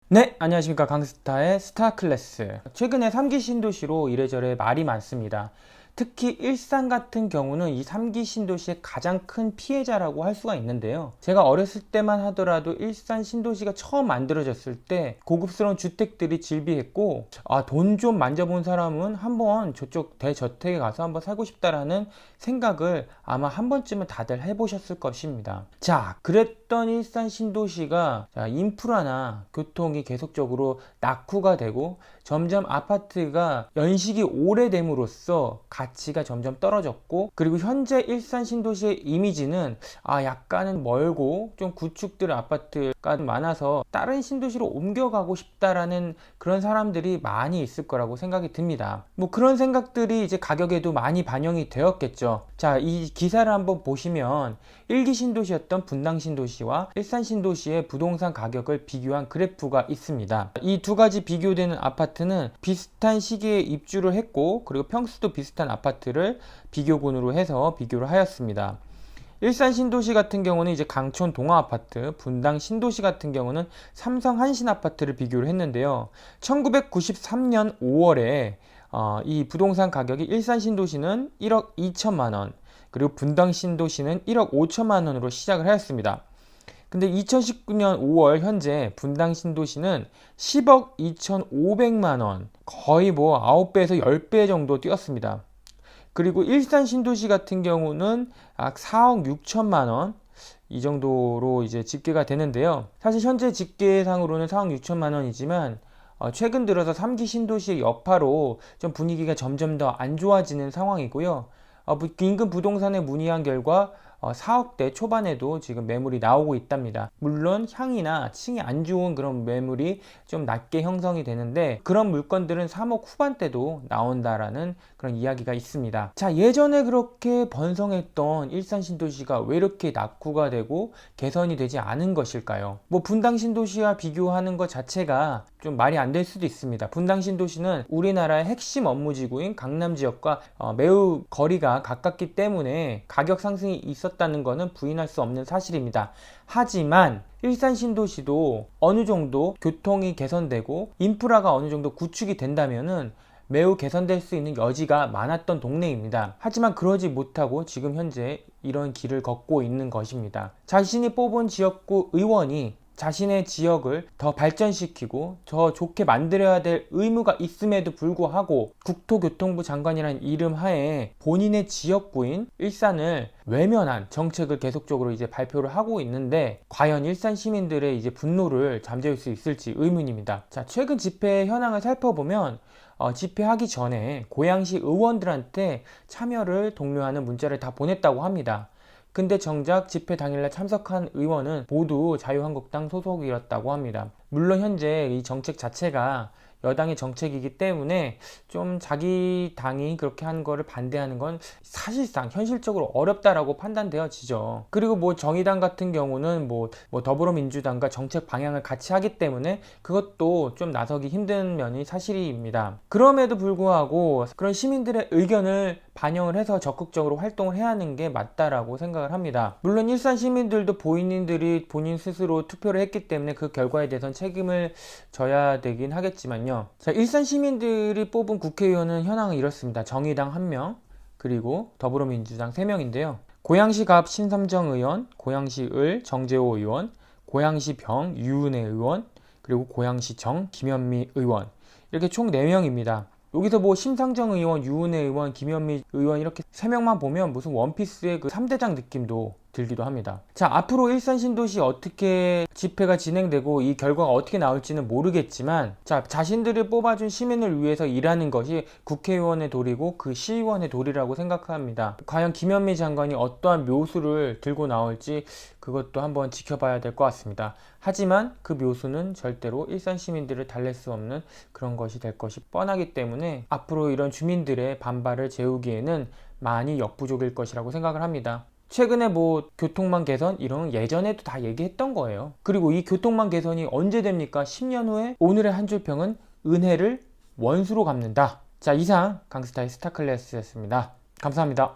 네, 안녕하십니까. 강스타의 스타클래스. 최근에 3기 신도시로 이래저래 말이 많습니다. 특히 일산 같은 경우는 이 3기 신도시의 가장 큰 피해자라고 할 수가 있는데요. 제가 어렸을 때만 하더라도 일산 신도시가 처음 만들어졌을 때 고급스러운 주택들이 질비했고, 돈 좀 만져본 사람은 한번 저쪽 대저택에 가서 한번 살고 싶다라는 생각을 아마 한 번쯤은 다들 해보셨을 것입니다. 자, 그랬던 일산 신도시가 인프라나 교통이 계속적으로 낙후가 되고 점점 아파트가 연식이 오래됨으로써 가치가 점점 떨어졌고, 그리고 현재 일산 신도시의 이미지는 약간은 멀고 좀 구축들 아파트가 많아서 다른 신도시로 옮겨가고 싶다라는 그런 사람들이 많이 있을 거라고 생각이 듭니다. 뭐 그런 생각들이 이제 가격에도 많이 반영이 되었겠죠. 자, 이 기사를 한번 보시면 1기 신도시였던 분당 신도시와 일산 신도시의 부동산 가격을 비교한 그래프가 있습니다. 이 두 가지 비교되는 아파트는 비슷한 시기에 입주를 했고, 그리고 평수도 비슷한 아파트를 비교군으로 해서 비교를 하였습니다. 일산 신도시 같은 경우는 이제 강촌 동아 아파트, 분당 신도시 같은 경우는 삼성 한신 아파트를 비교를 했는데요. 1993년 5월에 이 부동산 가격이 일산 신도시는 1억 2천만 원, 그리고 분당 신도시는 1억 5천만 원으로 시작을 하였습니다. 근데 2019년 5월 현재 분당 신도시는 10억 2,500만 원, 거의 뭐 9배에서 10배 정도 뛰었습니다. 그리고 일산 신도시 같은 경우는 4억 6천만 원, 이 정도로 이제 집계가 되는데요. 사실 현재 집계상으로는 4억 6천만 원이지만 최근 들어서 3기 신도시의 여파로 좀 분위기가 점점 더 안 좋아지는 상황이고요. 인근 부동산에 문의한 결과 4억대 초반에도 지금 매물이 나오고 있답니다. 물론 향이나 층이 안 좋은 그런 매물이 좀 낮게 형성이 되는데, 그런 물건들은 3억 후반대도 나온다라는 그런 이야기가 있습니다. 자, 예전에 그렇게 번성했던 일산 신도시가 왜 이렇게 낙후가 되고 개선이 되지 않은 것일까요? 뭐 분당 신도시와 비교하는 것 자체가 좀 말이 안 될 수도 있습니다. 분당 신도시는 우리나라의 핵심 업무지구인 강남 지역과 매우 거리가 가깝기 때문에 가격 상승이 있었다는 것은 부인할 수 없는 사실입니다. 하지만 일산 신도시도 어느 정도 교통이 개선되고 인프라가 어느 정도 구축이 된다면은 매우 개선될 수 있는 여지가 많았던 동네입니다. 하지만 그러지 못하고 지금 현재 이런 길을 걷고 있는 것입니다. 자신이 뽑은 지역구 의원이 자신의 지역을 더 발전시키고 더 좋게 만들어야 될 의무가 있음에도 불구하고 국토교통부 장관이라는 이름 하에 본인의 지역구인 일산을 외면한 정책을 계속적으로 이제 발표를 하고 있는데, 과연 일산 시민들의 이제 분노를 잠재울 수 있을지 의문입니다. 자, 최근 집회 현황을 살펴보면 집회하기 전에 고양시 의원들한테 참여를 독려하는 문자를 다 보냈다고 합니다. 근데 정작 집회 당일날 참석한 의원은 모두 자유한국당 소속이었다고 합니다. 물론 현재 이 정책 자체가 여당의 정책이기 때문에 좀 자기 당이 그렇게 하는 거를 반대하는 건 사실상 현실적으로 어렵다라고 판단되어지죠. 그리고 뭐 정의당 같은 경우는 뭐 더불어민주당과 정책 방향을 같이 하기 때문에 그것도 좀 나서기 힘든 면이 사실입니다. 그럼에도 불구하고 그런 시민들의 의견을 반영을 해서 적극적으로 활동을 해야 하는 게 맞다라고 생각을 합니다. 물론 일산 시민들도 본인들이 본인 스스로 투표를 했기 때문에 그 결과에 대해서는 책임을 져야 되긴 하겠지만요. 자, 일산 시민들이 뽑은 국회의원은 현황은 이렇습니다. 정의당 1명, 그리고 더불어민주당 3명인데요. 고양시 갑 신삼정 의원, 고양시 을 정재호 의원, 고양시 병 유은혜 의원, 그리고 고양시 정 김현미 의원, 이렇게 총 4명입니다. 여기서 뭐 심상정 의원, 유은혜 의원, 김현미 의원 이렇게 3명만 보면 무슨 원피스의 그 3대장 느낌도 들기도 합니다. 자, 앞으로 일산 신도시 어떻게 집회가 진행되고 이 결과가 어떻게 나올지는 모르겠지만, 자, 자신들을 뽑아준 시민을 위해서 일하는 것이 국회의원의 도리고 그 시의원의 도리라고 생각합니다. 과연 김현미 장관이 어떠한 묘수를 들고 나올지 그것도 한번 지켜봐야 될 것 같습니다. 하지만 그 묘수는 절대로 일산 시민들을 달랠 수 없는 그런 것이 될 것이 뻔하기 때문에 앞으로 이런 주민들의 반발을 재우기에는 많이 역부족일 것이라고 생각을 합니다. 최근에 뭐 교통망 개선 이런 예전에도 다 얘기했던 거예요. 그리고 이 교통망 개선이 언제 됩니까? 10년 후에 오늘의 한 줄평은 은혜를 원수로 갚는다. 자, 이상 강스타의 스타클래스였습니다. 감사합니다.